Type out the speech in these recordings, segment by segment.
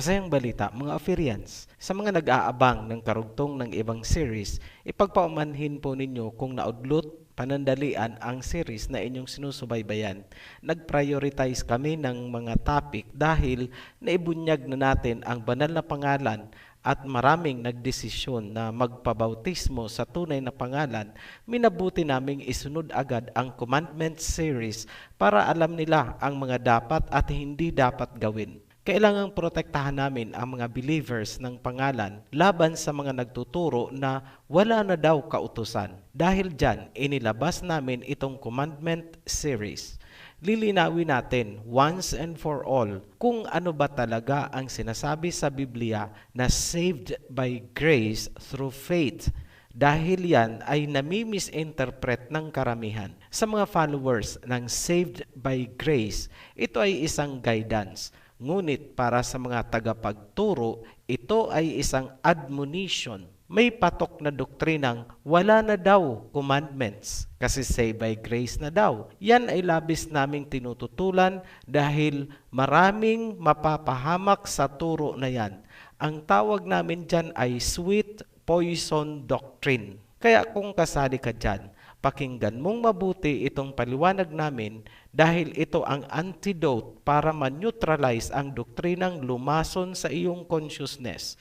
Masayang balita, mga Aferians, sa mga nag-aabang ng karugtong ng ibang series, ipagpaumanhin po ninyo kung naudlot panandalian ang series na inyong sinusubaybayan. Nag-prioritize kami ng mga topic dahil naibunyag na natin ang banal na pangalan at maraming nagdesisyon na magpabautismo sa tunay na pangalan. Minabuti naming isunod agad ang commandment series para alam nila ang mga dapat at hindi dapat gawin. Kailangang protektahan namin ang mga believers ng pangalan laban sa mga nagtuturo na wala na daw kautusan. Dahil dyan, inilabas namin itong commandment series. Lilinawin natin once and for all kung ano ba talaga ang sinasabi sa Biblia na saved by grace through faith. Dahil yan ay nami-misinterpret ng karamihan. Sa mga followers ng saved by grace, ito ay isang guidance. Ngunit para sa mga tagapagturo, ito ay isang admonition. May patok na doktrinang wala na daw commandments kasi saved by grace na daw. Yan ay labis naming tinututulan dahil maraming mapapahamak sa turo na yan. Ang tawag namin dyan ay sweet poison doctrine. Kaya kung kasali ka dyan, pakinggan mong mabuti itong paliwanag namin dahil ito ang antidote para ma-neutralize ang doktrinang lumason sa iyong consciousness.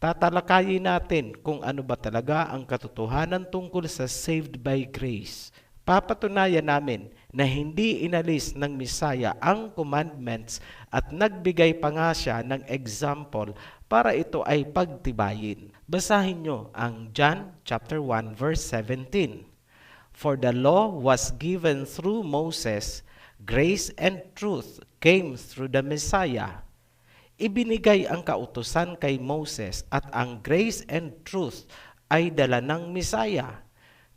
Tatalakayin natin kung ano ba talaga ang katotohanan tungkol sa saved by grace. Papatunayan namin na hindi inalis ng Misaya ang commandments at nagbigay pa nga siya ng example para ito ay pagtibayin. Basahin nyo ang John chapter 1 verse 17. For the law was given through Moses, grace and truth came through the Messiah. Ibinigay ang kautusan kay Moses at ang grace and truth ay dala ng Messiah.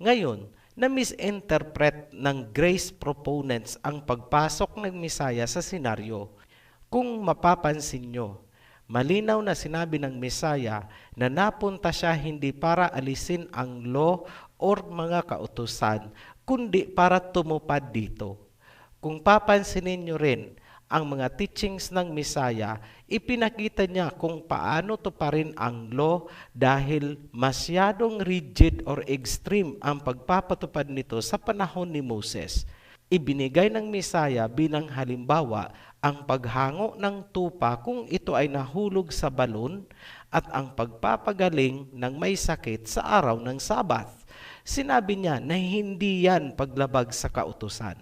Ngayon, na-misinterpret ng grace proponents ang pagpasok ng Messiah sa senaryo. Kung mapapansin nyo, malinaw na sinabi ng Messiah na napunta siya hindi para alisin ang law or mga kautusan, kundi para tumupad dito. Kung papansinin nyo rin ang mga teachings ng Messiah, ipinakita niya kung paano tuparin ang law dahil masyadong rigid or extreme ang pagpapatupad nito sa panahon ni Moses. Ibinigay ng Messiah bilang halimbawa ang paghango ng tupa kung ito ay nahulog sa balon at ang pagpapagaling ng may sakit sa araw ng Sabath. Sinabi niya na hindi yan paglabag sa kautusan.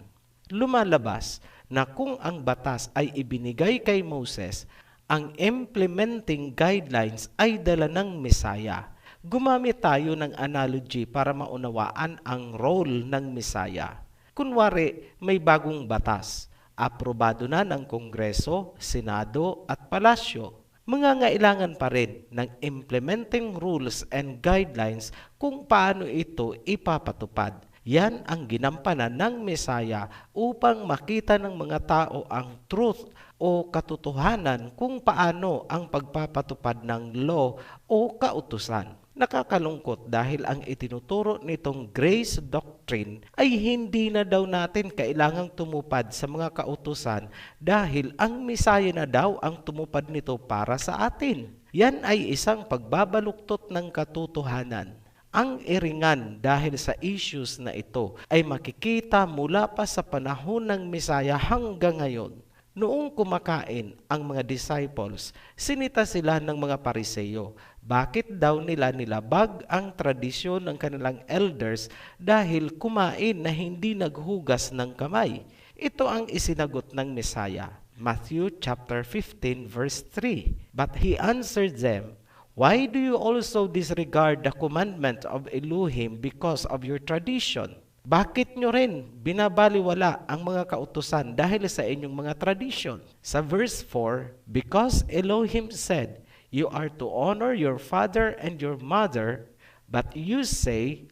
Lumalabas na kung ang batas ay ibinigay kay Moses, ang implementing guidelines ay dala ng Messiah. Gumamit tayo ng analogy para maunawaan ang role ng Messiah. Kunwari, may bagong batas. Aprobado na ng Kongreso, Senado at Palasyo. Mangangailangan pa rin ng implementing rules and guidelines kung paano ito ipapatupad. Yan ang ginampanan ng Messiah upang makita ng mga tao ang truth o katotohanan kung paano ang pagpapatupad ng law o kautusan. Nakakalungkot dahil ang itinuturo nitong grace doctrine ay hindi na daw natin kailangang tumupad sa mga kautusan dahil ang Messiah na daw ang tumupad nito para sa atin. Yan ay isang pagbabaluktot ng katotohanan. Ang iringan dahil sa issues na ito ay makikita mula pa sa panahon ng Messiah hanggang ngayon. Noong kumakain ang mga disciples, sinita sila ng mga Pariseyo. Bakit daw nila nilabag ang tradisyon ng kanilang elders dahil kumain na hindi naghugas ng kamay? Ito ang isinagot ng Messiah. Matthew chapter 15 verse 3. But he answered them, why do you also disregard the commandment of Elohim because of your tradition? Bakit nyo rin binabaliwala ang mga kautusan dahil sa inyong mga tradition? Sa verse 4, because Elohim said, you are to honor your father and your mother, but you say,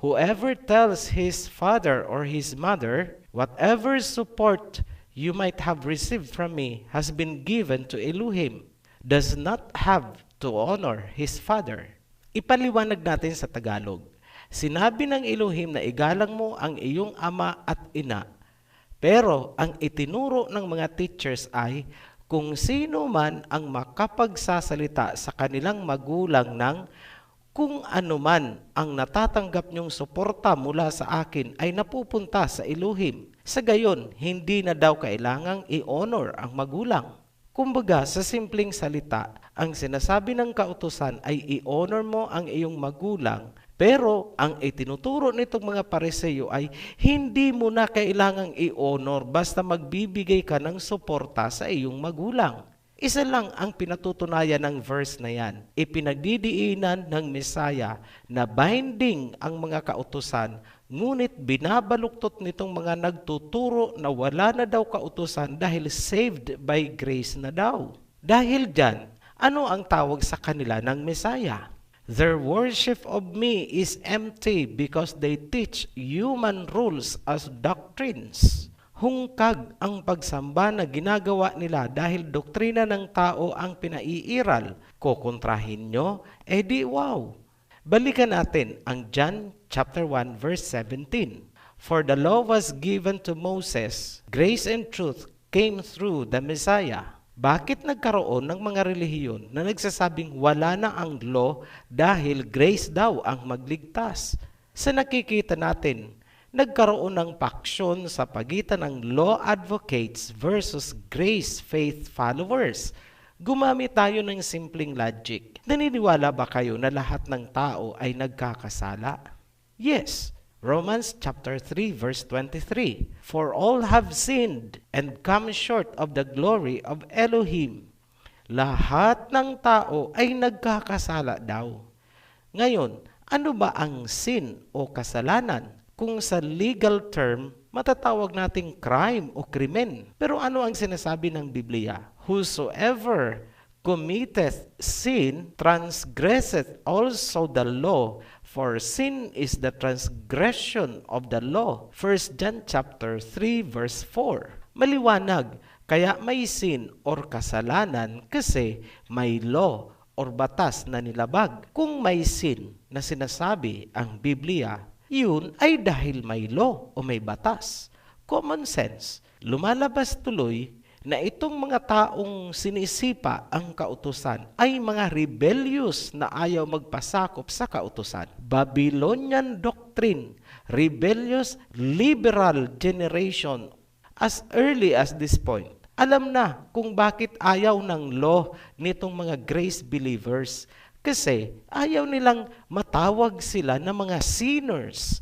whoever tells his father or his mother, whatever support you might have received from me has been given to Elohim, does not have to honor his father. Ipaliwanag natin sa Tagalog. Sinabi ng Elohim na igalang mo ang iyong ama at ina. Pero ang itinuro ng mga teachers ay, Kung sino man ang makapagsasalita sa kanilang magulang ng kung anuman ang natatanggap niyong suporta mula sa akin ay napupunta sa Elohim. Sa gayon, hindi na daw kailangang i-honor ang magulang. Kumbaga, sa simpleng salita, ang sinasabi ng kautusan ay i-honor mo ang iyong magulang, pero ang itinuturo nitong mga Pariseo ay hindi mo na kailangang i-honor basta magbibigay ka ng suporta sa iyong magulang. Isa lang ang pinatutunayan ng verse na yan. Ipinagdidiinan ng Mesaya na binding ang mga kautusan, ngunit binabaluktot nitong mga nagtuturo na wala na daw kautusan dahil saved by grace na daw. Dahil dyan, ano ang tawag sa kanila ng Mesaya? Their worship of me is empty because they teach human rules as doctrines. Hungkag ang pagsamba na ginagawa nila dahil doktrina ng tao ang pinaiiral. Kukontrahin nyo? Di wow! Balikan natin ang John chapter 1 verse 17. For the law was given to Moses, grace and truth came through the Messiah. Bakit nagkaroon ng mga relihiyon na nagsasabing wala na ang law dahil grace daw ang magligtas? Sa nakikita natin, nagkaroon ng paksyon sa pagitan ng law advocates versus grace faith followers. Gumamit tayo ng simpleng logic. Naniniwala ba kayo na lahat ng tao ay nagkakasala? Yes. Romans chapter 3 verse 23. For all have sinned and come short of the glory of Elohim. Lahat ng tao ay nagkakasala daw. Ngayon, ano ba ang sin o kasalanan? Kung sa legal term, matatawag nating crime o krimen. Pero ano ang sinasabi ng Biblia? Whosoever committeth sin transgresseth also the law, for sin is the transgression of the law. 1 John chapter 3 verse 4. Maliwanag, kaya may sin or kasalanan kasi may law or batas na nilabag. Kung may sin na sinasabi ang Biblia, yun ay dahil may law o may batas. Common sense. Lumalabas tuloy na itong mga taong sinisipa ang kautusan ay mga rebellious na ayaw magpasakop sa kautusan. Babylonian doctrine, rebellious liberal generation. As early as this point, alam na kung bakit ayaw ng law nitong mga grace believers. Kasi ayaw nilang matawag sila na mga sinners.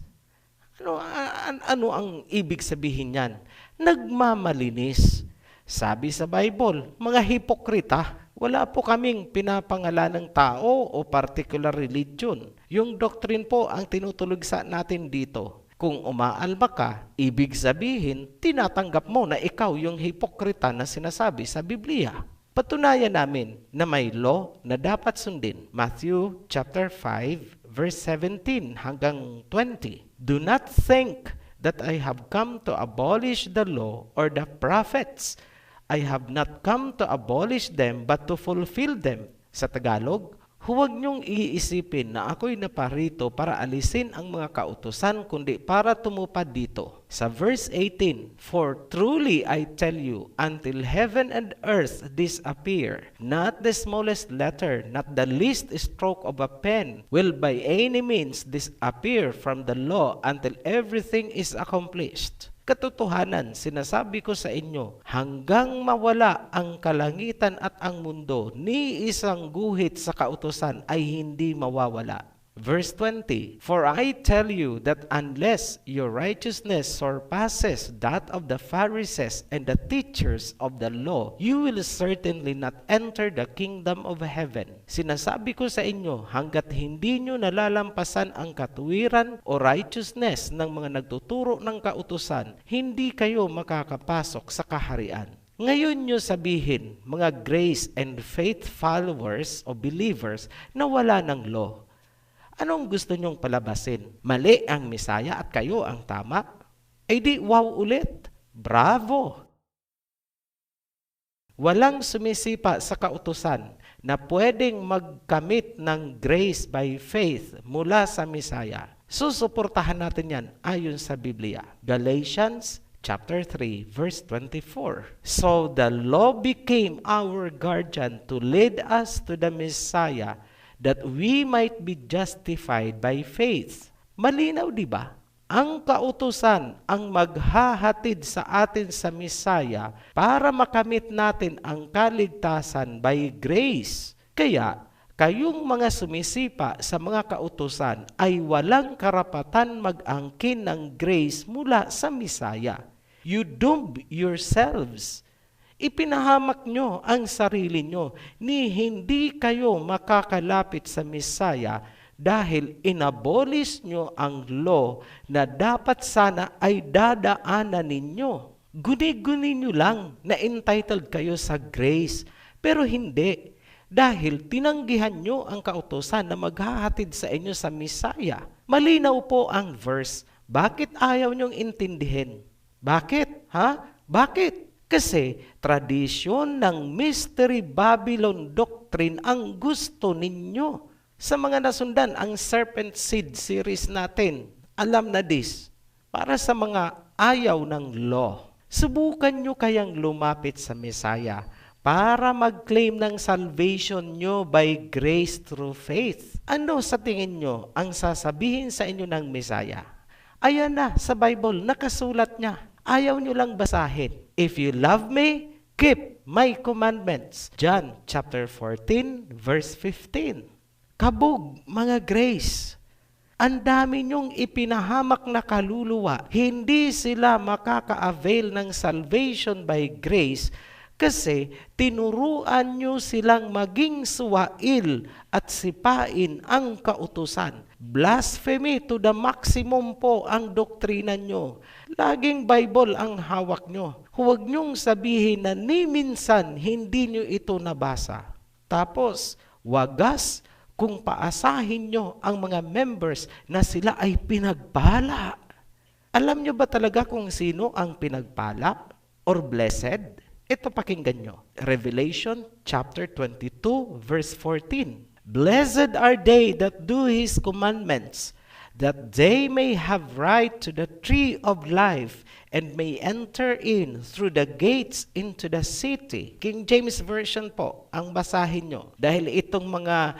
Ano ang ibig sabihin yan? Nagmamalinis. Sabi sa Bible, mga hipokrita, wala po kaming pinapangalan ng tao o particular religion. Yung doctrine po ang tinutulugsa natin dito. Kung umaalma ka, ibig sabihin, tinatanggap mo na ikaw yung hipokrita na sinasabi sa Biblia. Patunayan namin na may law na dapat sundin. Matthew chapter 5 verse 17 hanggang 20. Do not think that I have come to abolish the law or the prophets. I have not come to abolish them but to fulfill them. Sa Tagalog, huwag niyong iisipin na ako'y naparito para alisin ang mga kautusan kundi para tumupad dito. Sa verse 18, for truly I tell you, until heaven and earth disappear, not the smallest letter, not the least stroke of a pen, will by any means disappear from the law until everything is accomplished. Katotohanan, sinasabi ko sa inyo, hanggang mawala ang kalangitan at ang mundo, ni isang guhit sa kautusan ay hindi mawawala. Verse 20, for I tell you that unless your righteousness surpasses that of the Pharisees and the teachers of the law, you will certainly not enter the kingdom of heaven. Sinasabi ko sa inyo, hanggat hindi nyo nalalampasan ang katuwiran o righteousness ng mga nagtuturo ng kautusan, hindi kayo makakapasok sa kaharian. Ngayon nyo sabihin, mga grace and faith followers o believers na wala ng law. Anong gusto nyong palabasin? Mali ang Mesaya at kayo ang tama? Di wow ulit. Bravo! Walang sumisipa sa kautusan na pwedeng magkamit ng grace by faith mula sa Mesaya. Susuportahan natin yan ayon sa Biblia. Galatians chapter 3, verse 24. So the law became our guardian to lead us to the Messiah that we might be justified by faith. Malinaw, di ba? Ang kautusan ang maghahatid sa atin sa Messiah para makamit natin ang kaligtasan by grace. Kaya, kayong mga sumisipa sa mga kautusan ay walang karapatan mag-angkin ng grace mula sa Messiah. You doomed yourselves. Ipinahamak nyo ang sarili nyo ni hindi kayo makakalapit sa Messiah dahil inabolish nyo ang law na dapat sana ay dadaanan ninyo. Guni-guni nyo lang na entitled kayo sa grace, pero hindi. Dahil tinanggihan nyo ang kautusan na maghahatid sa inyo sa Messiah. Malinaw po ang verse. Bakit ayaw nyong intindihin? Bakit? Bakit? Kasi tradisyon ng Mystery Babylon Doctrine ang gusto ninyo. Sa mga nasundan ang Serpent Seed series natin, alam na this. Para sa mga ayaw ng law, subukan nyo kayang lumapit sa Messiah para mag-claim ng salvation nyo by grace through faith. Ano sa tingin nyo ang sasabihin sa inyo ng Messiah? Ayan na, sa Bible, nakasulat niya. Ayaw nyo lang basahin. If you love me, keep my commandments. John chapter 14, verse 15. Kabog, mga grace. Ang dami nyong ipinahamak na kaluluwa. Hindi sila makaka-avail ng salvation by grace kasi tinuruan nyo silang maging suwail at sipain ang kautusan. Blasphemy to the maximum po ang doktrina nyo. Laging Bible ang hawak nyo. Huwag nyong sabihin na ni minsan hindi nyo ito nabasa. Tapos, wagas kung paasahin nyo ang mga members na sila ay pinagpala. Alam nyo ba talaga kung sino ang pinagpala or blessed? Ito pakinggan nyo. Revelation chapter 22 verse 14. Blessed are they that do His commandments, that they may have right to the tree of life and may enter in through the gates into the city. King James Version po ang basahin nyo. Dahil itong mga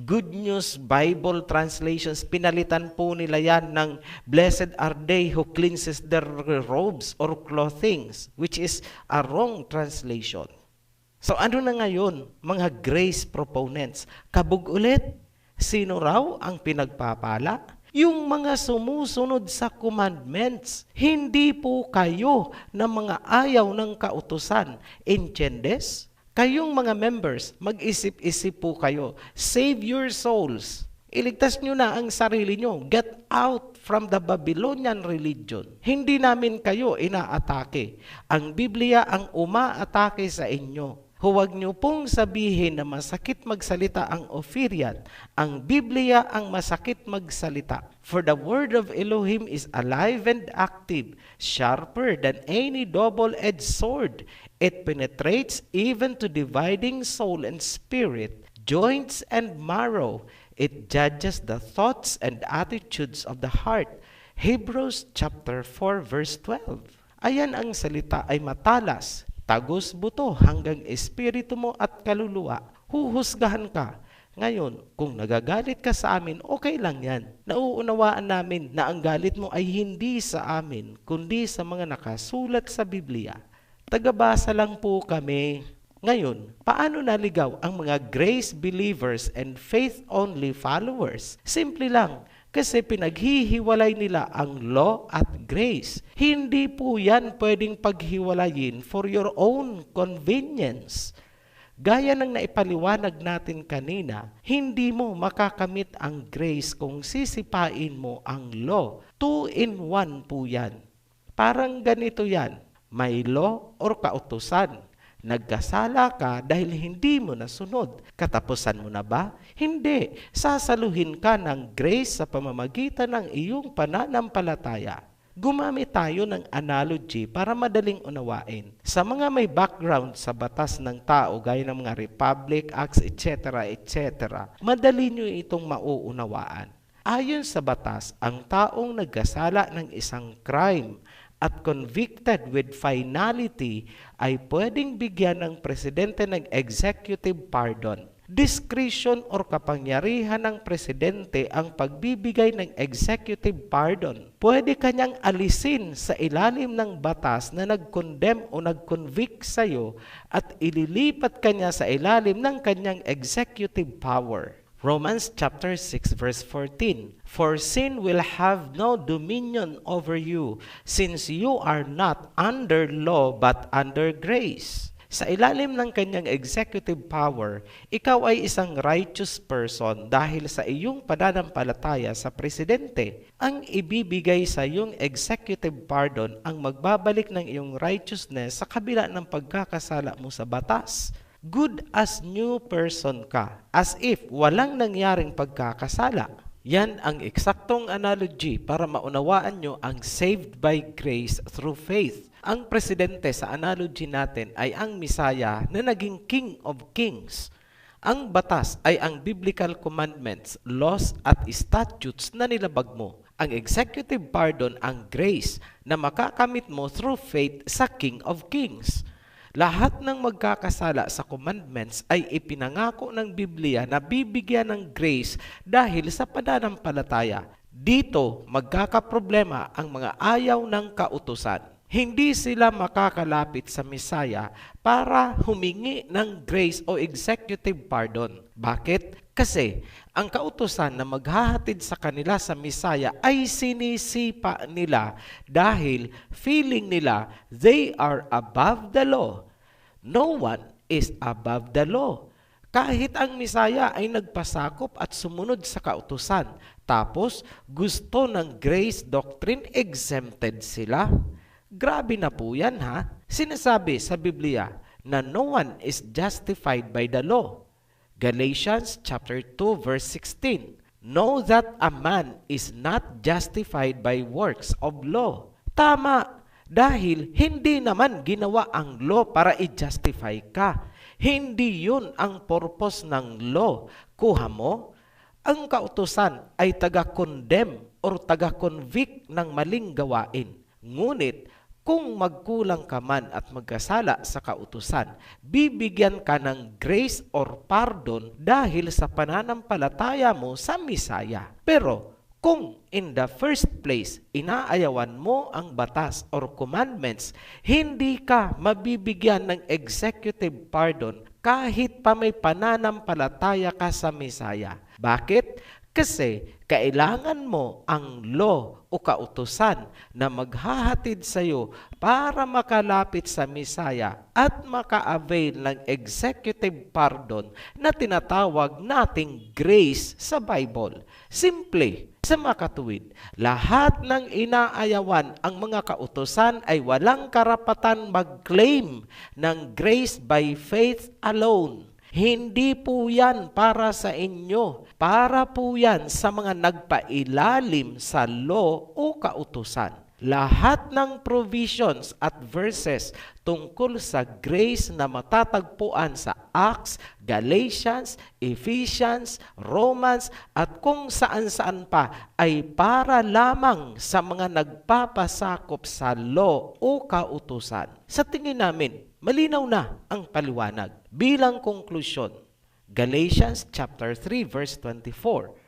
Good News Bible translations, pinalitan po nila yan ng blessed are they who cleanses their robes or clothings, which is a wrong translation. So ano na ngayon, mga grace proponents? Kabog ulit, sino raw ang pinagpapala? Yung mga sumusunod sa commandments. Hindi po kayo na mga ayaw ng kautusan. Entiendes? Kayong mga members, mag-isip-isip po kayo. Save your souls. Iligtas nyo na ang sarili nyo. Get out from the Babylonian religion. Hindi namin kayo inaatake. Ang Biblia ang umaatake sa inyo. Huwag nyo pong sabihin na masakit magsalita ang Ophirian. Ang Biblia ang masakit magsalita. For the word of Elohim is alive and active, sharper than any double-edged sword. It penetrates even to dividing soul and spirit, joints and marrow. It judges the thoughts and attitudes of the heart. Hebrews chapter 4 verse 12. Ayan ang salita ay matalas, tagos buto hanggang espiritu mo at kaluluwa. Huhusgahan ka. Ngayon, kung nagagalit ka sa amin, okay lang yan. Nauunawaan namin na ang galit mo ay hindi sa amin, kundi sa mga nakasulat sa Biblia. Tagabasa lang po kami. Ngayon, paano naligaw ang mga grace believers and faith-only followers? Simple lang, kasi pinaghihiwalay nila ang law at grace. Hindi po yan pwedeng paghiwalayin for your own convenience. Gaya ng naipaliwanag natin kanina, hindi mo makakamit ang grace kung sisipain mo ang law. 2-in-1 po yan. Parang ganito yan. May law or kautusan. Nagkasala ka dahil hindi mo nasunod. Katapusan mo na ba? Hindi. Sasaluhin ka ng grace sa pamamagitan ng iyong pananampalataya. Gumamit tayo ng analogy para madaling unawain. Sa mga may background sa batas ng tao, gaya ng mga Republic Acts, etc., etc., madali nyo itong mauunawaan. Ayon sa batas, ang taong nagkasala ng isang crime at convicted with finality ay pwedeng bigyan ng presidente ng executive pardon. Discretion or kapangyarihan ng presidente ang pagbibigay ng executive pardon. Pwede kanyang alisin sa ilalim ng batas na nag-condemn o nag-convict sa iyo at ililipat kanya sa ilalim ng kanyang executive power. Romans chapter 6 verse 14. For sin will have no dominion over you, since you are not under law but under grace. Sa ilalim ng kanyang executive power, ikaw ay isang righteous person dahil sa iyong pananampalataya sa presidente. Ang ibibigay sa iyong executive pardon ang magbabalik ng iyong righteousness sa kabila ng pagkakasala mo sa batas. Good as new person ka, as if walang nangyaring pagkakasala. Yan ang eksaktong analogy para maunawaan nyo ang saved by grace through faith. Ang presidente sa analogy natin ay ang Misaya na naging King of Kings. Ang batas ay ang biblical commandments, laws at statutes na nilabag mo. Ang executive pardon ang grace na makakamit mo through faith sa King of Kings. Lahat ng magkakasala sa commandments ay ipinangako ng Biblia na bibigyan ng grace dahil sa pananampalataya. Dito magkakaproblema ang mga ayaw ng kautusan. Hindi sila makakalapit sa Misaya para humingi ng grace o executive pardon. Bakit? Kasi ang kautusan na maghahatid sa kanila sa Misaya ay sinisipa nila dahil feeling nila they are above the law. No one is above the law. Kahit ang Misaya ay nagpasakop at sumunod sa kautusan, tapos gusto ng grace doctrine, exempted sila. Grabe na po yan ha. Sinasabi sa Biblia na no one is justified by the law. Galatians chapter 2 verse 16. Know that a man is not justified by works of law. Tama, dahil hindi naman ginawa ang law para i-justify ka. Hindi yun ang purpose ng law. Kuha mo, ang kautusan ay taga-condemn or taga-convict ng maling gawain. Ngunit, kung magkulang ka man at magkasala sa kautusan, bibigyan ka ng grace or pardon dahil sa pananampalataya mo sa Misaya. Pero kung in the first place, inaayawan mo ang batas or commandments, hindi ka mabibigyan ng executive pardon kahit pa may pananampalataya ka sa Misaya. Bakit? Kasi kailangan mo ang law o kautusan na maghahatid sa iyo para makalapit sa Misaya at maka-avail ng executive pardon na tinatawag nating grace sa Bible. Simple, sa makatuwid, lahat ng inaayawan ang mga kautusan ay walang karapatan mag-claim ng grace by faith alone. Hindi po yan para sa inyo. Para po yan sa mga nagpailalim sa law o kautusan. Lahat ng provisions at verses tungkol sa grace na matatagpuan sa Acts, Galatians, Ephesians, Romans at kung saan-saan pa ay para lamang sa mga nagpapasakop sa law o kautusan. Sa tingin namin, malinaw na ang paliwanag. Bilang konklusyon, Galatians chapter 3 verse 24.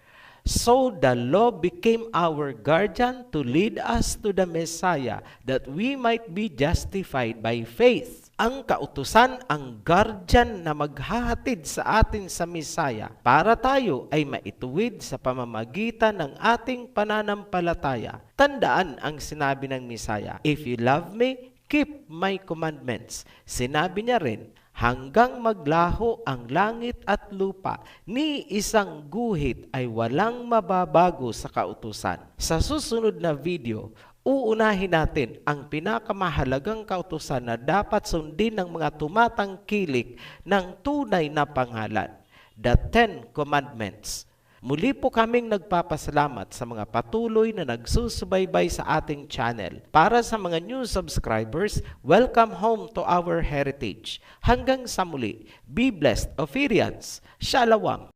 So the law became our guardian to lead us to the Messiah that we might be justified by faith. Ang kautusan ang guardian na maghahatid sa atin sa Messiah para tayo ay maituwid sa pamamagitan ng ating pananampalataya. Tandaan ang sinabi ng Messiah, if you love me, keep my commandments. Sinabi niya rin, hanggang maglaho ang langit at lupa, ni isang guhit ay walang mababago sa kautusan. Sa susunod na video, uunahin natin ang pinakamahalagang kautusan na dapat sundin ng mga tumatangkilik ng tunay na pangalan, the 10 Commandments. Muli po kaming nagpapasalamat sa mga patuloy na nagsusubaybay sa ating channel. Para sa mga new subscribers, welcome home to our heritage. Hanggang sa muli, be blessed, Ophirians. Shalom.